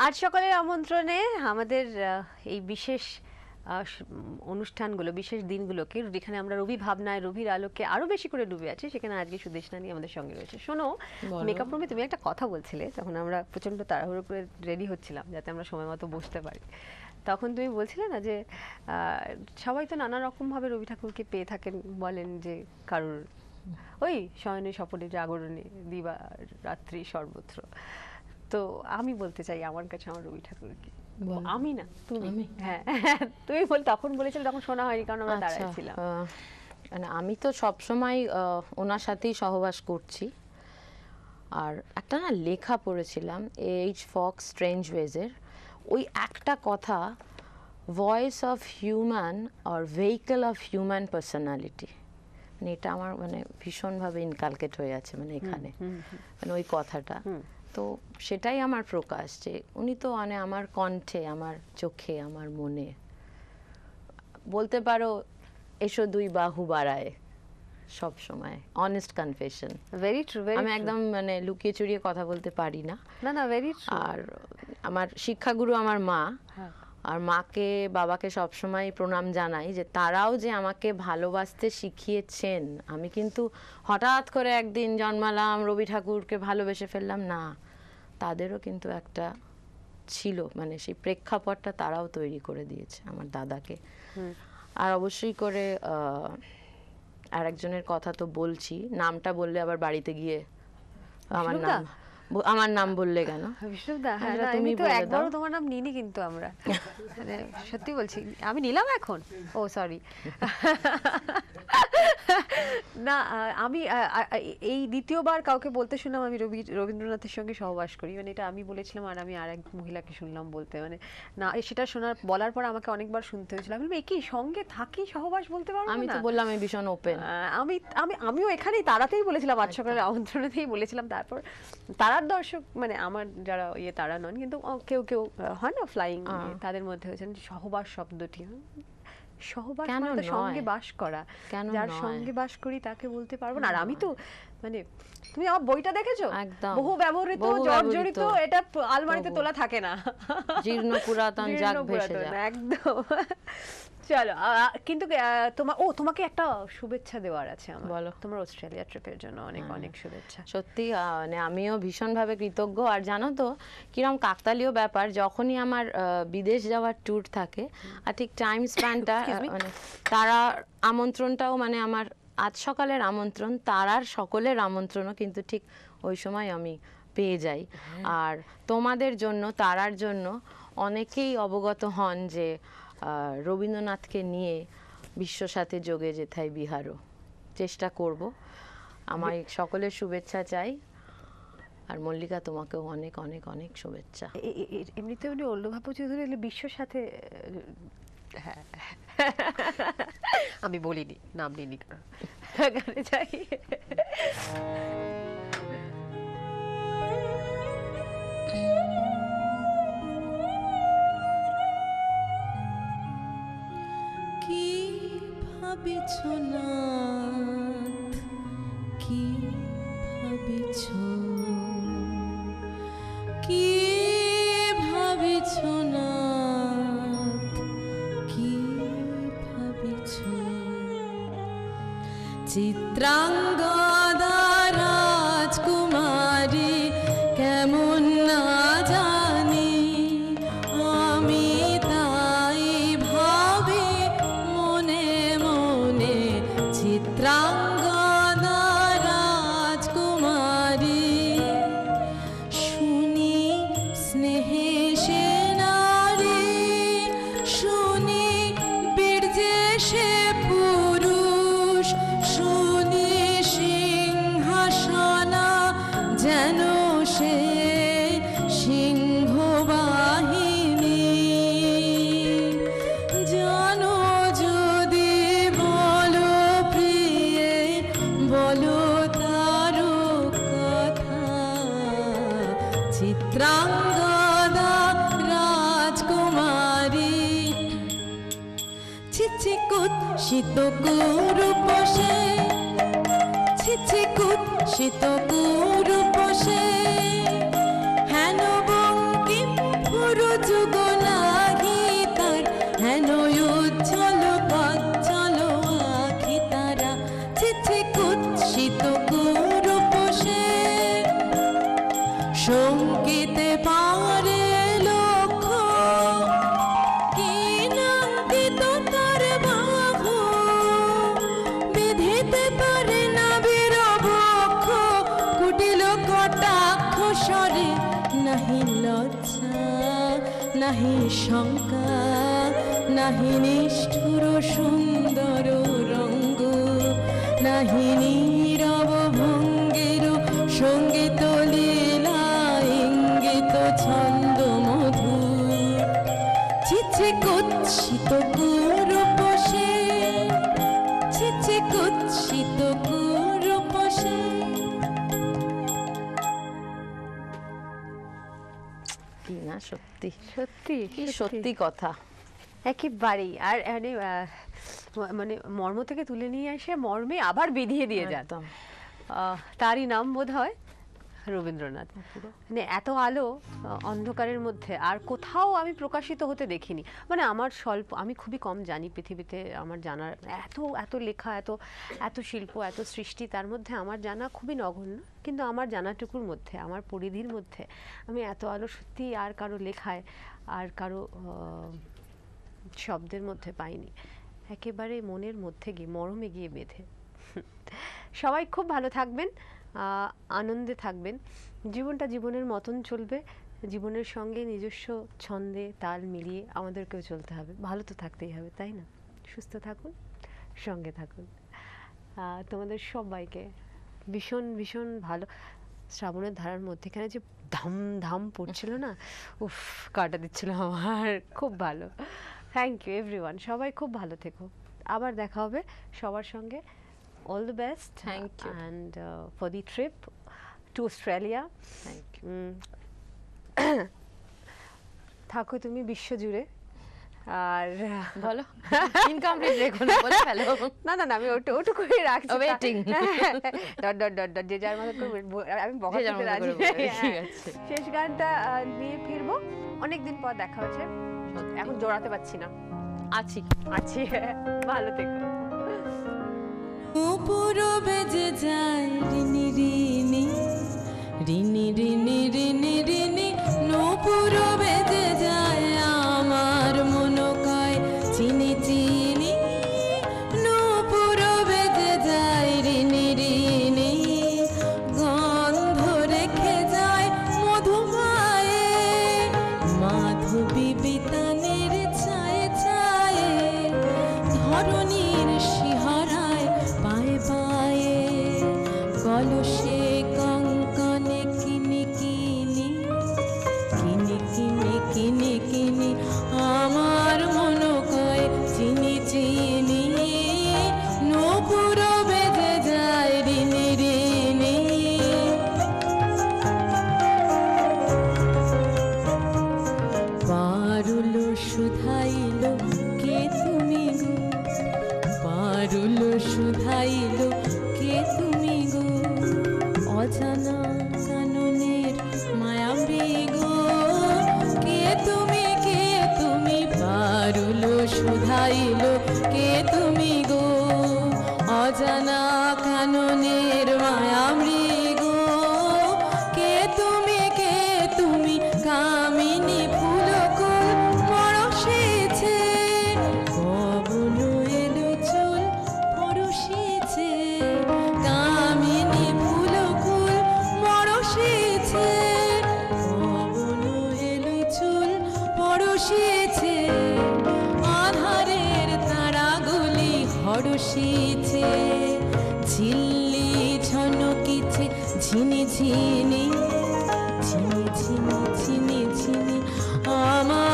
আজ সকালের আমন্ত্রণে আমাদের এই বিশেষ অনুষ্ঠানগুলো, বিশেষ দিনগুলোকে যেখানে আমরা রবি ভাবনায়, রবির আলোকে আরো বেশি করে ডুবে আছি, সেখানে আজকে সুদেশনা নিয়ে আমাদের সঙ্গে রয়েছে। শোনো, মেকআপ রুমে তুমি একটা কথা বলছিলে, তখন আমরা প্রচন্ড তাড়াহুড়ো করে রেডি হচ্ছিলাম যাতে আমরা সময় মতো বসতে পারি। তখন তুমি বলছিলে না যে সবাই তো নানা রকম ভাবে রবি ঠাকুরকে পেয়ে থাকেন, বলেন যে কারোর ওই শয়নে স্বপনে জাগরণে দিবা রাত্রি সর্বত্র। তো আমি বলতে চাই আমার কাছে আমার রবি ঠাকুরকে, আমি না তুমি, হ্যাঁ তুমি তখন বলেছিলে, তখন শোনা হয়নি কারণ আমরা দাঁড়ায় ছিলাম। আমি তো সবসময় ওনার সাথেই সহবাস করছি। আর একটা না লেখা পড়েছিলাম এইচ ফক্স স্ট্রেঞ্জ ওয়েজের, ওই একটা কথা, voice of human or vehicle of human personality, মানে এটা আমার মানে ভীষণভাবে ইনকালকেট হয়ে আছে মানে এখানে, মানে ওই কথাটা। তো সেটাই আমার প্রকাশ, যে উনি তো মানে আমার কণ্ঠে, আমার চোখে, আমার মনে, বলতে পারো এসো দুই বাহু বাড়ায় সব সময়। Honest confession, very true. আমি একদম মানে লুকিয়ে চুরিয়ে কথা বলতে পারি না। না না, ভেরি ট্রু। আর আমার শিক্ষাগুরু আমার মা, আর মাকে বাবাকে সবসময় প্রণাম জানাই যে তারাও যে আমাকে ভালোবাসতে শিখিয়েছেন। আমি কিন্তু হঠাৎ করে একদিন জন্মালাম, রবি ঠাকুরকে ভালোবেসে ফেললাম না, তাদেরও কিন্তু একটা ছিল, মানে সেই প্রেক্ষাপটটা তারাও তৈরি করে দিয়েছে আমার দাদাকে। আর অবশ্যই করে আরেকজনের কথা তো বলছি, নামটা বললে আবার বাড়িতে গিয়ে আমার নাম বললে কেন? বিষ্ণুদা, হ্যাঁ তুমি তো একবারও তোমার নাম নিইনি কিন্তু আমরা, মানে সত্যি বলছি, আমি নিলাম এখন। ও সরি, না আমি এই দ্বিতীয়বার কাউকে বলতে শুনলাম আমি রবীন্দ্রনাথের সঙ্গে সহবাস করি, মানে এটা আমি বলেছিলাম আর আমি আর এক মহিলাকে শুনলাম বলতে, মানে না সেটা বলার পর আমাকে অনেকবার শুনতে হয়েছিল। আমি বললাম একই সঙ্গে থাকি সহবাস বলতে পারবো না? আমি তো বললাম আমি ভীষণ ওপেন। আমিও এখানেই তারাতেই বলেছিলাম, আজ সকালের আমন্ত্রণেতেই বলেছিলাম। তারপর তারার দর্শক মানে আমার যারা তারা নন, কিন্তু কেউ কেউ হয় না ফ্লাইং, তাদের মধ্যে হয়েছেন সহবাস শব্দটি। সহবাস মানে সঙ্গে বাস করা, যার সঙ্গে বাস করি তাকে বলতে পারবো না। আর আমি তো মানে, তুমি আমার বইটা দেখেছো, বহু ব্যবহৃত জর্জরিত, এটা আলমারিতে তোলা থাকে না, জীর্ণ পুরাতন যাক ভেসে যায় একদম। চলো, কিন্তু তোমাকে একটা শুভেচ্ছা দেওয়ার আছে আমার। বলো। তোমার অস্ট্রেলিয়া ট্রিপের জন্য অনেক অনেক শুভেচ্ছা। সত্যি মানে আমিও ভীষণভাবে কৃতজ্ঞ। আর জানো তো কিরম কাকতালীয় ব্যাপার, যখনই আমার বিদেশ যাওয়ার ট্যুর থাকে আর ঠিক টাইম স্প্যানটা মানে তারা আমন্ত্রণটাও মানে আমার আজ সকালের আমন্ত্রণ, তারার সকলের আমন্ত্রণও কিন্তু ঠিক ওই সময় আমি পেয়ে যাই। আর তোমাদের জন্য, তারার জন্য অনেকেই অবগত হন যে রবীন্দ্রনাথকে নিয়ে বিশ্ব সাথে যোগে যেথায় বিহারও চেষ্টা করব। আমার সকলের শুভেচ্ছা চাই। আর মল্লিকা, তোমাকেও অনেক অনেক অনেক শুভেচ্ছা। এমনিতে উনি অল্লভাপু চৌধুরী বিশ্বের সাথে, হ্যাঁ আমি বলিনি, নাম নিইনি, গানে যাই। কি ভাবিছো নাথ, কি ভাবিছো, কি ভাবিছো নাথ, কি ভাবিছো, চিত্রাঙ্গদা রাজকুমারী কেমন না জানি, আমি তাই ভাবি মনে মনে, চিত্রাঙ্গদা রাজকুমারী, শুনি স্নেহে সে নারী, শুনি বীর্যে সে পুরুষ, শুনি সিংহাসনা যেন সে সিংহবাহিনী, জানো যদি বলো প্রিয়ে, বলো তারও কথা, চিত্রাঙ্গদা রাজকুমারী, ছিচিকুত শীতকুরূপসে, ছিচিকুত শীতকুরূপসে, হেন বঙ্কিম দিতে পারে লক্ষ্য, কি নাঙ্কিত তার বাহু, বিধিতে পারে না বীরবক্ষ, কুটিল কটাক্ষ স্বরে, নাহি লজ্জা নাহি শঙ্কা, নাহি নিষ্ঠুর সুন্দর রঙ্গ, নাহি নীরব ভঙ্গির সঙ্গীত লীলা ইঙ্গিত ছন্দ মধুর, ছিছে কুৎসিত কুরূপসে, ছিছে কুৎসিত কুরূপসে। কি না সত্যি, সত্যি কি সত্যি কথা। একেবারেই। আর মানে মর্ম থেকে তুলে নিয়ে এসে মর্মে আবার বিধিয়ে দিয়ে যান। একদম। তারই নাম বোধ হয় রবীন্দ্রনাথ। মানে এত আলো অন্ধকারের মধ্যে আর কোথাও আমি প্রকাশিত হতে দেখিনি। মানে আমার স্বল্প, আমি খুবই কম জানি পৃথিবীতে, আমার জানার এত এত লেখা, এত এত শিল্প, এত সৃষ্টি, তার মধ্যে আমার জানা খুবই নগণ্য। কিন্তু আমার জানাটুকুর মধ্যে, আমার পরিধির মধ্যে আমি এত আলো সত্যি আর কারো লেখায় আর কারো শব্দের মধ্যে পাইনি। একেবারে মনের মধ্যে গিয়ে, মরমে গিয়ে বেঁধে। সবাই খুব ভালো থাকবেন, আনন্দে থাকবেন। জীবনটা জীবনের মতন চলবে, জীবনের সঙ্গে নিজস্ব ছন্দে তাল মিলিয়ে আমাদেরকেও চলতে হবে। ভালো তো থাকতেই হবে, তাই না? সুস্থ থাকুন, সঙ্গে থাকুন। তোমাদের সবাইকে ভীষণ ভীষণ ভালো। শ্রাবণের ধারার মধ্যেখানে যে ধাম ধাম পড়ছিল না, উফ, কাটা দিচ্ছিল আমার, খুব ভালো। থ্যাংক ইউ এভরিওয়ান, সবাই খুব ভালো থেকো। আবার দেখা হবে সবার সঙ্গে। All the best. Thank you. And for the trip to Australia. Thank you. থাকো তুমি বিশ্ব জুড়ে। আর বলো, ইনকমপ্লিট রেখো না, বলে ফেলো। না না না, আমি ওটুকুই রাখছি। Waiting. Dot dot dot dot, যে যার মতো করে আমি বকা দিতে রাজি। ঠিক আছে। শেষ গানটা নিয়ে ফিরবো। অনেকদিন পর দেখা হচ্ছে, এখন জোড়াতে পারছি না। আছি আছি, ভালো থেকো। উপর বেজে যায় রিনি রিনি রিনি রিনি রিনি রিনি, নূপুর বেজে যায় আমার মন কয় চিনি চিনি, নূপুর বেজে যায় রিনি রিনি, গন্ধ রেখে যায় মধুমায়ে, মাধবী বিতানের ছায়ে ছায়ে, ধরণীর শিহরায় পায়ে পায়ে, কলসে কঙ্কনে কিনি কিনি কিনি কিনি কিনি কিনি, আমার মন কয় চিনি চিনি, নূপুর বেজে যায় রিনি রিনি। পারুল শুধাইল কে তুমি গো, পারুল শুধাইল কে তুমি গো, অজানা কাননের মায়াবী গো, কে তুমি কে তুমি, পারুল শুধাইল কে তুমি গো, অজানা কাননের মায়াবী গো, কে তুমি কে তুমি, কামিনী ফুলকুল পরশেছে, পবন এলো চুল পরশেছে, কামিনী ফুলকুল পরশেছে, পবন এলো চুল পরশেছে, আধারের তারাগুলি হরষেছে, ঝিল্লি ঝনকিছে ঝিনি ঝিনি ঝিনি ঝিনি ঝিনি ঝিনি, আমার